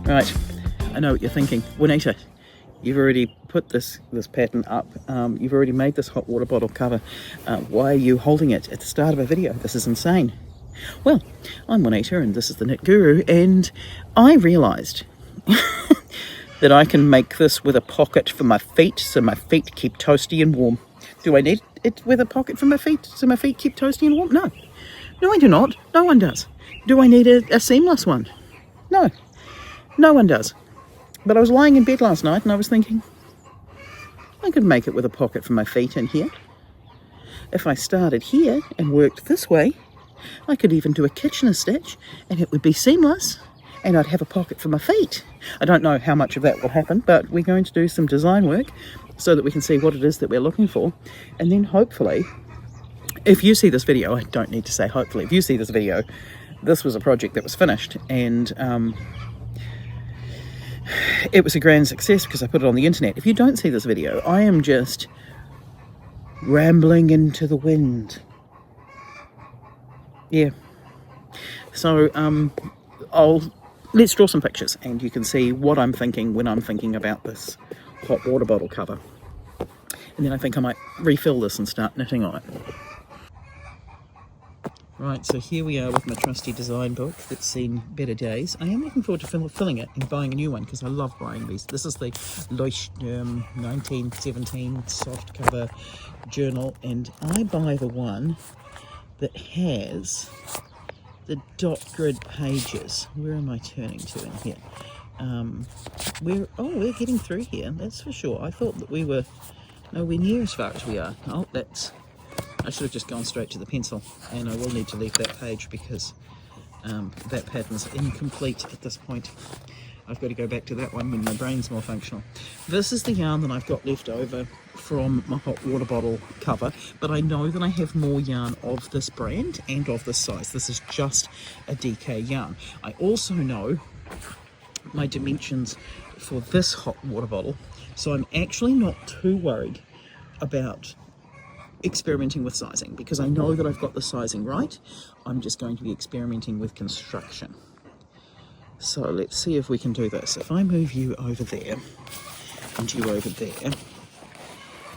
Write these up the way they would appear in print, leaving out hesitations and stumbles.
Right, I know what you're thinking. Juanita, you've already put this pattern up. You've already made this hot water bottle cover. Why are you holding it at the start of a video? This is insane. Well, I'm Juanita and this is the Knit Guru, and I realised that I can make this with a pocket for my feet so my feet keep toasty and warm. Do I need it with a pocket for my feet so my feet keep toasty and warm? No. No, I do not. No one does. Do I need a seamless one? No. No one does. But I was lying in bed last night and I was thinking, I could make it with a pocket for my feet in here. If I started here and worked this way, I could even do a Kitchener stitch and it would be seamless and I'd have a pocket for my feet. I don't know how much of that will happen, but we're going to do some design work so that we can see what it is that we're looking for. And then hopefully, if you see this video, I don't need to say hopefully, if you see this video, this was a project that was finished and it was a grand success because I put it on the internet. If you don't see this video, I am just rambling into the wind. Yeah. So let's draw some pictures and you can see what I'm thinking when I'm thinking about this hot water bottle cover. And then I think I might refill this and start knitting on it. Right, so here we are with my trusty design book that's seen better days. I am looking forward to filling it and buying a new one because I love buying these. This is the Leuchtturm 1917 soft cover journal, and I buy the one that has the dot grid pages. Where am I turning to in here? We're getting through here, that's for sure. I thought that we were nowhere near as far as we are. Oh, I should have just gone straight to the pencil, and I will need to leave that page because that pattern's incomplete at this point. I've got to go back to that one when my brain's more functional. This is the yarn that I've got left over from my hot water bottle cover, but I know that I have more yarn of this brand and of this size. This is just a DK yarn. I also know my dimensions for this hot water bottle, so I'm actually not too worried about experimenting with sizing because I know that I've got the sizing right. I'm just going to be experimenting with construction. So let's see if we can do this. If I move you over there and you over there,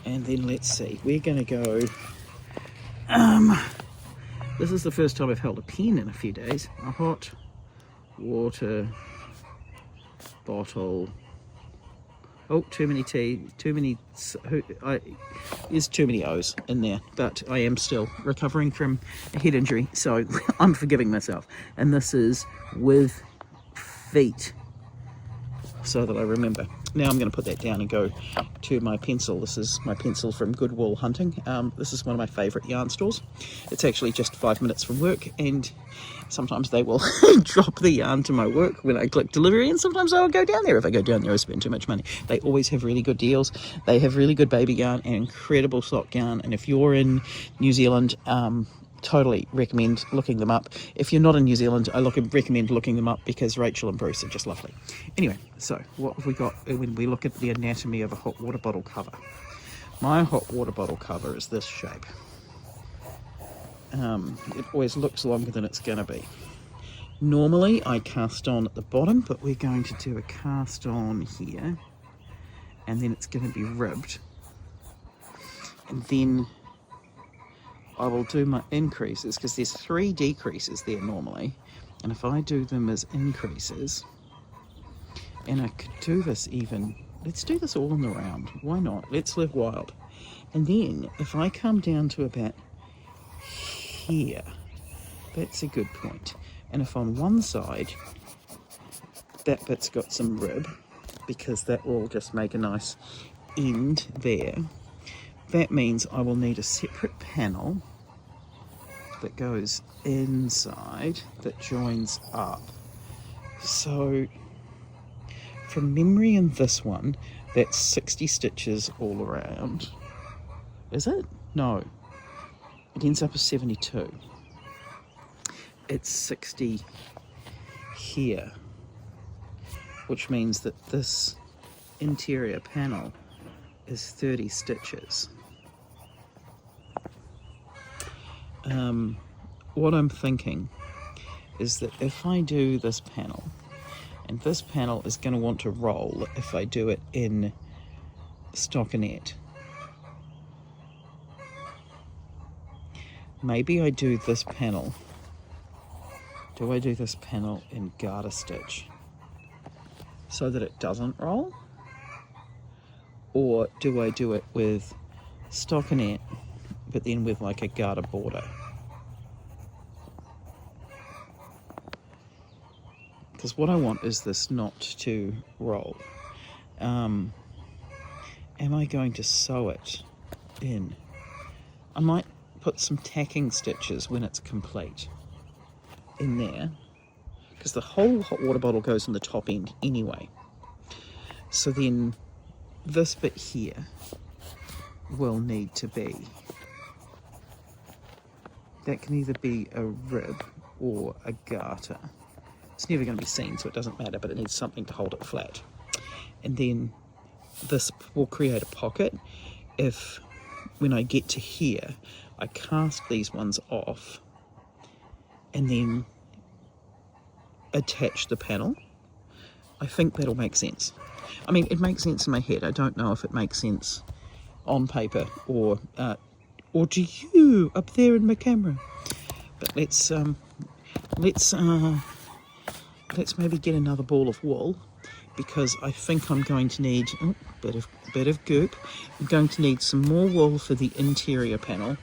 and then let's see, we're going to go, this is the first time I've held a pen in a few days, a hot water bottle. Oh, there's too many O's in there, but I am still recovering from a head injury, so I'm forgiving myself. And this is with feet, so that I remember. Now I'm going to put that down and go to my pencil. This is my pencil from Goodwill Hunting. This is one of my favourite yarn stores. It's actually just 5 minutes from work, and sometimes they will drop the yarn to my work when I click delivery, and sometimes I will go down there. If I go down there, I spend too much money. They always have really good deals. They have really good baby yarn and incredible sock yarn, and if you're in New Zealand, totally recommend looking them up. If you're not in New Zealand, I recommend looking them up because Rachel and Bruce are just lovely. Anyway, so what have we got when we look at the anatomy of a hot water bottle cover? My hot water bottle cover is this shape. It always looks longer than it's going to be. Normally I cast on at the bottom, but we're going to do a cast on here, and then it's going to be ribbed, and then I will do my increases because there's 3 decreases there normally, and if I do them as increases, and I could do this even, let's do this all in the round, why not, let's live wild. And then if I come down to about here, that's a good point, and if on one side that bit's got some rib, because that will just make a nice end there, that means I will need a separate panel that goes inside that joins up. So from memory in this one, that's 60 stitches all around. Is it? No. It ends up as 72. It's 60 here, which means that this interior panel is 30 stitches. What I'm thinking is that if I do this panel And this panel is going to want to roll if I do it in stockinette. Maybe I do this panel. Do I do this panel in garter stitch so that it doesn't roll? Or do I do it with stockinette, but then with like a garter border? Because what I want is this not to roll. Am I going to sew it in? I might put some tacking stitches when it's complete in there, because the whole hot water bottle goes in the top end anyway. So then this bit here will need to be, that can either be a rib or a garter. It's never going to be seen, so it doesn't matter, but it needs something to hold it flat. And then this will create a pocket if, when I get to here, I cast these ones off and then attach the panel. I think that'll make sense. I mean, it makes sense in my head. I don't know if it makes sense on paper or to you up there in my camera. But let's maybe get another ball of wool, because I think I'm going to need a bit of goop. I'm going to need some more wool for the interior panel.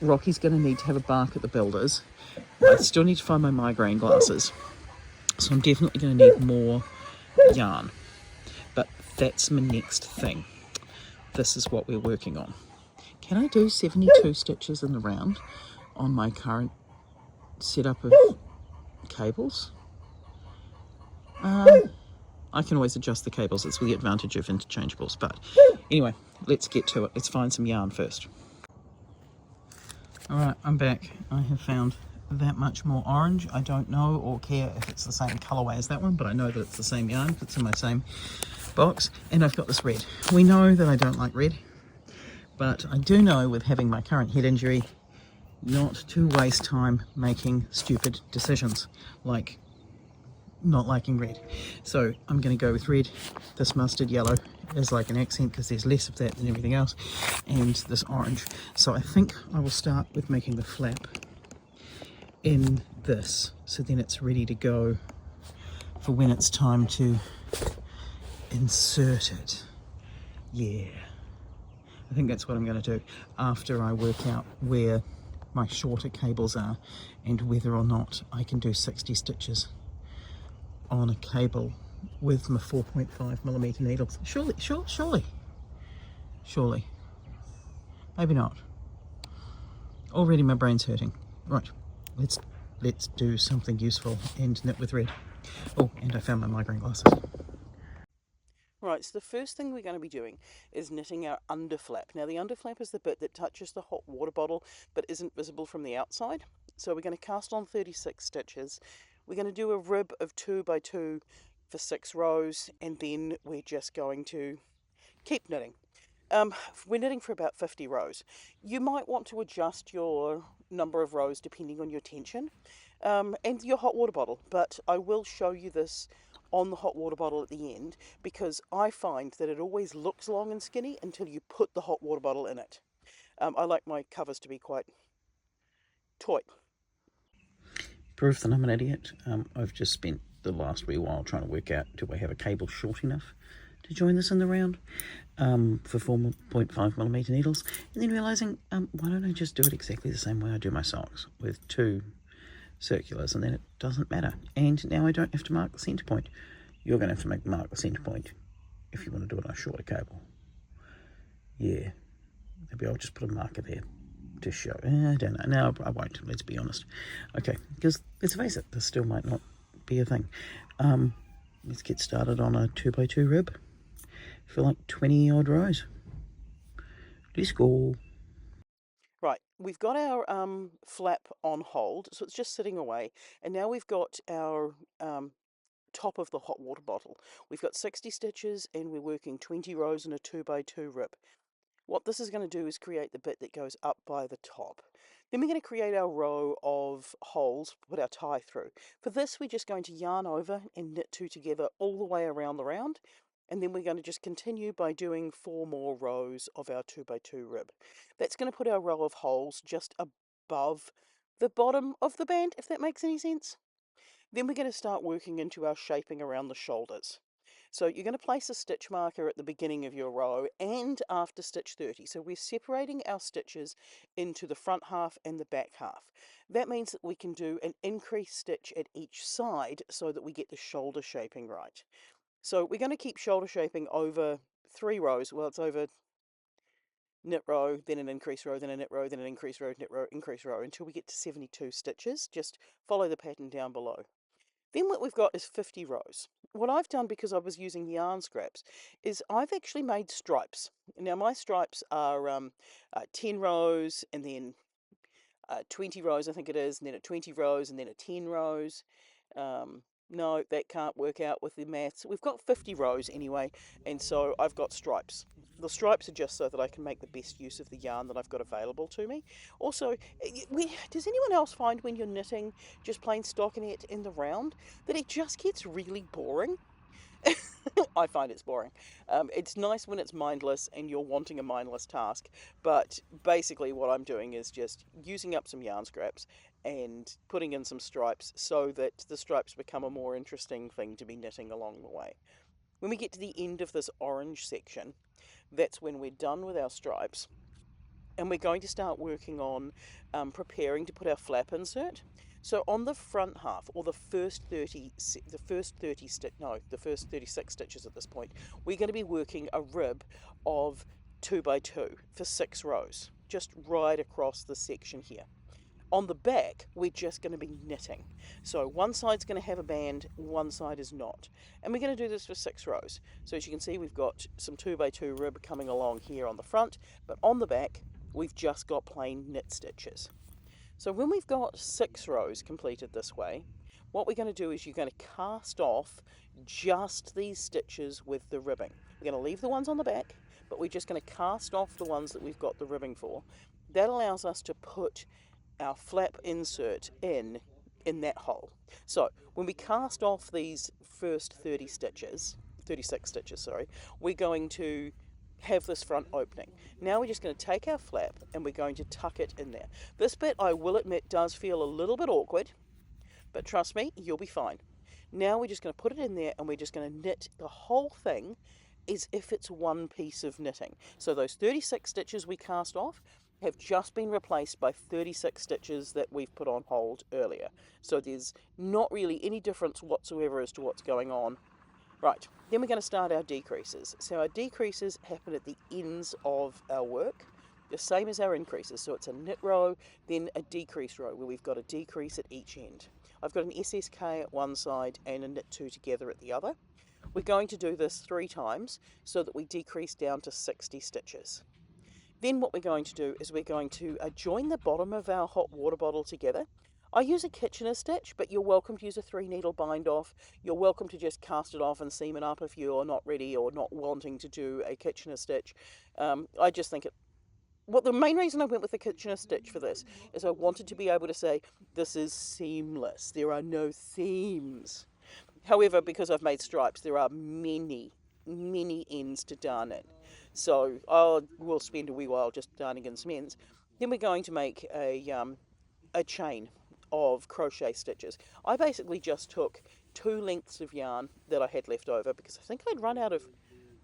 Rocky's going to need to have a bark at the builders. I still need to find my migraine glasses, so I'm definitely going to need more yarn. But that's my next thing. This is what we're working on. Can I do 72 stitches in the round on my current setup of cables? I can always adjust the cables. It's with the advantage of interchangeables. But anyway, let's get to it. Let's find some yarn first. Alright, I'm back. I have found that much more orange. I don't know or care if it's the same colourway as that one, but I know that it's the same yarn. It's in my same box. And I've got this red. We know that I don't like red, but I do know, with having my current head injury, not to waste time making stupid decisions like not liking red. So I'm going to go with red. This mustard yellow is like an accent because there's less of that than everything else, and this orange. So I think I will start with making the flap in this, so then it's ready to go for when it's time to insert it. Yeah, I think that's what I'm going to do after I work out where my shorter cables are and whether or not I can do 60 stitches on a cable with my 4.5mm needles. Surely. Maybe not. Already my brain's hurting. Right, let's do something useful and knit with red. Oh, and I found my migraine glasses. Right, so the first thing we're going to be doing is knitting our underflap. Now the underflap is the bit that touches the hot water bottle but isn't visible from the outside. So we're going to cast on 36 stitches. We're going to do a rib of 2 by 2 for 6 rows, and then we're just going to keep knitting. We're knitting for about 50 rows. You might want to adjust your number of rows depending on your tension and your hot water bottle, but I will show you this on the hot water bottle at the end, because I find that it always looks long and skinny until you put the hot water bottle in it. I like my covers to be quite taut. Proof that I'm an idiot. I've just spent the last wee while trying to work out, do I have a cable short enough to join this in the round for 4.5mm needles, and then realising, why don't I just do it exactly the same way I do my socks, with 2 circulars, and then it doesn't matter. And now I don't have to mark the centre point. You're going to have to mark the centre point if you want to do it on a shorter cable. Yeah, maybe I'll just put a marker there to show. I don't know. No, I won't, let's be honest. Okay, because let's face it, this still might not be a thing. Let's get started on a 2 by 2 rib for like 20 odd rows. Let's go. Right, we've got our flap on hold, so it's just sitting away, and now we've got our top of the hot water bottle. We've got 60 stitches and we're working 20 rows in a 2 by 2 rib. What this is going to do is create the bit that goes up by the top. Then we're going to create our row of holes to put our tie through. For this, we're just going to yarn over and knit 2 together all the way around the round. And then we're going to just continue by doing 4 more rows of our 2x2 rib. That's going to put our row of holes just above the bottom of the band, if that makes any sense. Then we're going to start working into our shaping around the shoulders. So you're going to place a stitch marker at the beginning of your row and after stitch 30. So we're separating our stitches into the front half and the back half. That means that we can do an increased stitch at each side so that we get the shoulder shaping right. So we're going to keep shoulder shaping over 3 rows. Well, it's over knit row, then an increase row, then a knit row, then an increase row, knit row, increase row, until we get to 72 stitches. Just follow the pattern down below. Then what we've got is 50 rows. What I've done, because I was using yarn scraps, is I've actually made stripes. Now my stripes are 10 rows and then 20 rows, I think it is, and then a 20 rows and then a 10 rows. No, that can't work out with the maths. We've got 50 rows anyway, and so I've got stripes. The stripes are just so that I can make the best use of the yarn that I've got available to me. Also, does anyone else find when you're knitting just plain stockinette in the round that it just gets really boring? I find it's boring. It's nice when it's mindless and you're wanting a mindless task, but basically what I'm doing is just using up some yarn scraps and putting in some stripes so that the stripes become a more interesting thing to be knitting along the way. When we get to the end of this orange section, that's when we're done with our stripes. And we're going to start working on preparing to put our flap insert. So on the front half, or the first 36 stitches at this point, we're going to be working a rib of 2x2 for 6 rows, just right across the section here. On the back, we're just going to be knitting. So one side's going to have a band, one side is not. And we're going to do this for 6 rows. So as you can see, we've got some 2x2 rib coming along here on the front, but on the back, we've just got plain knit stitches. So when we've got 6 rows completed this way, what we're going to do is you're going to cast off just these stitches with the ribbing. We're going to leave the ones on the back, but we're just going to cast off the ones that we've got the ribbing for. That allows us to put our flap insert in that hole. So when we cast off these first 36 stitches, we're going to have this front opening. Now we're just going to take our flap and we're going to tuck it in there. This bit, I will admit, does feel a little bit awkward, but trust me, you'll be fine. Now we're just going to put it in there and we're just going to knit the whole thing as if it's one piece of knitting. So those 36 stitches we cast off have just been replaced by 36 stitches that we've put on hold earlier. So there's not really any difference whatsoever as to what's going on. Right, then we're going to start our decreases. So our decreases happen at the ends of our work, the same as our increases. So it's a knit row, then a decrease row where we've got a decrease at each end. I've got an SSK at one side and a knit 2 together at the other. We're going to do this 3 times so that we decrease down to 60 stitches. Then what we're going to do is we're going to join the bottom of our hot water bottle together. I use a Kitchener stitch, but you're welcome to use a 3-needle bind off. You're welcome to just cast it off and seam it up if you're not ready or not wanting to do a Kitchener stitch. I just think the main reason I went with the Kitchener stitch for this is I wanted to be able to say, this is seamless. There are no seams. However, because I've made stripes, there are many ends to darn in. So we'll spend a wee while just darning in some ends. Then we're going to make a chain of crochet stitches. I basically just took 2 lengths of yarn that I had left over because I think I'd run out of...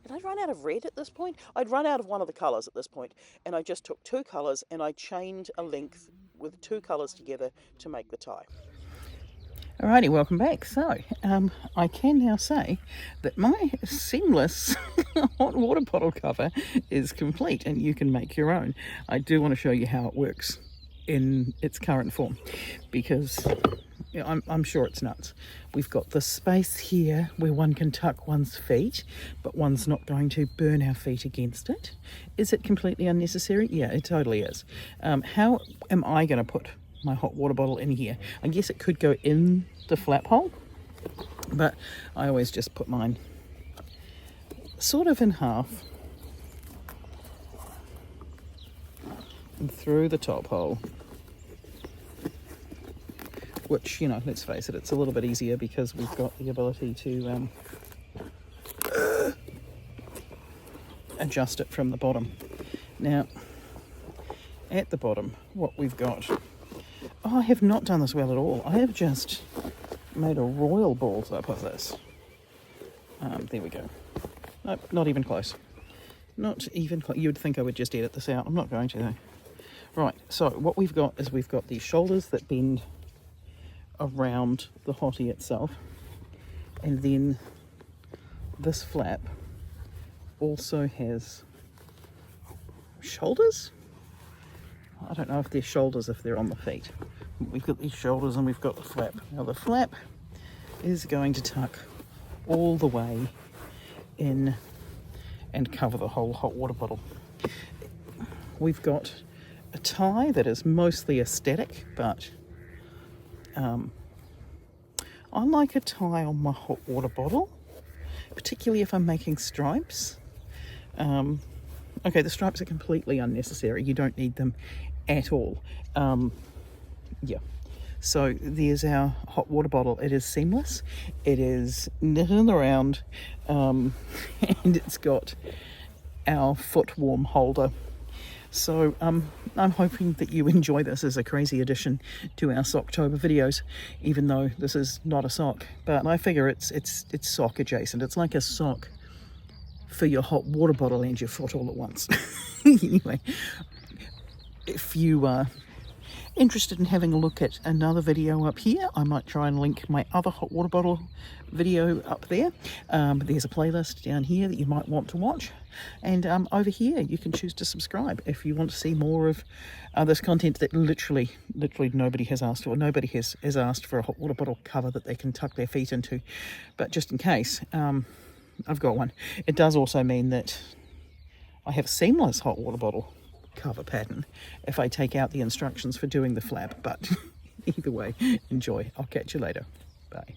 Did I run out of red at this point? I'd run out of one of the colours at this point, and I just took 2 colours and I chained a length with 2 colours together to make the tie. Alrighty, welcome back. So, I can now say that my seamless hot water bottle cover is complete and you can make your own. I do want to show you how it works in its current form because I'm sure it's nuts. We've got the space here where one can tuck one's feet, but one's not going to burn our feet against it. Is it completely unnecessary? Yeah, it totally is. How am I going to put my hot water bottle in here? I guess it could go in the flap hole, but I always just put mine sort of in half and through the top hole. which, you know, let's face it, it's a little bit easier because we've got the ability to adjust it from the bottom. Now, at the bottom, what we've got... Oh, I have not done this well at all. I have just made a royal balls up of this. There we go. Nope, not even close. Not even close. You'd think I would just edit this out. I'm not going to, though. Right, so what we've got is we've got these shoulders that bend around the hottie itself. And then this flap also has shoulders? I don't know if they're shoulders if they're on the feet. We've got these shoulders and we've got the flap. Now the flap is going to tuck all the way in and cover the whole hot water bottle. We've got a tie that is mostly aesthetic, but I like a tie on my hot water bottle, particularly if I'm making stripes. Okay, the stripes are completely unnecessary. You don't need them at all. Yeah. So there's our hot water bottle. It is seamless. It is knit in the round, and it's got our foot warm holder. So I'm hoping that you enjoy this as a crazy addition to our Socktober videos, even though this is not a sock. But I figure it's sock adjacent. It's like a sock for your hot water bottle and your foot all at once. Anyway, if you are interested in having a look at another video up here, I might try and link my other hot water bottle video up there. There's a playlist down here that you might want to watch, and over here you can choose to subscribe if you want to see more of this content that literally nobody has asked for. Nobody has asked for a hot water bottle cover that they can tuck their feet into, but just in case, I've got one. It does also mean that I have a seamless hot water bottle cover pattern if I take out the instructions for doing the flap, but either way, enjoy. I'll catch you later. Bye.